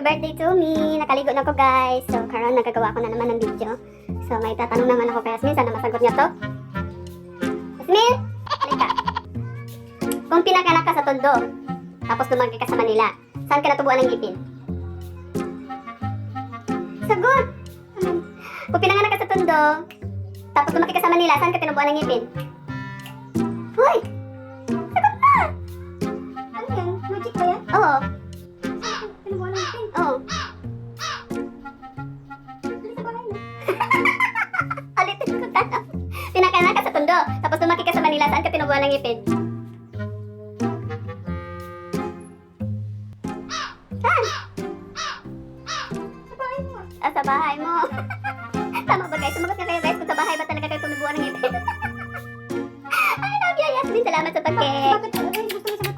Happy birthday to me! Nakaligo na ko guys. So, karon nagagawa ko na naman ng video. So, may tatanong naman ako kay Yasmin. Sana masagot niya to. Yasmin! Halika. Kung pinanganak ka sa Tondo, tapos lumaki ka sa Manila, saan ka natubuan ng ngipin? Sagot! Kung pinanganak ka sa Tondo, tapos lumaki ka sa Manila, saan ka tinubuan ng ngipin? Hoy! Sagot na! Ano yan? Logic ba yan? Oo. Tinubuan ng ngipin? Oo. Ulitin ko tanong. Pinanganak ka sa Tondo, tapos lumaki ka sa Manila, saan ka tinubuan ng ngipin? Saan? Sa bahay mo. Ah, sa bahay mo. Tama ba guys? Sumagot nga kayo guys kung sa bahay ba talaga kayo tumubuan ng ngipin? I love you, Yasmin. Salamat sa pagke.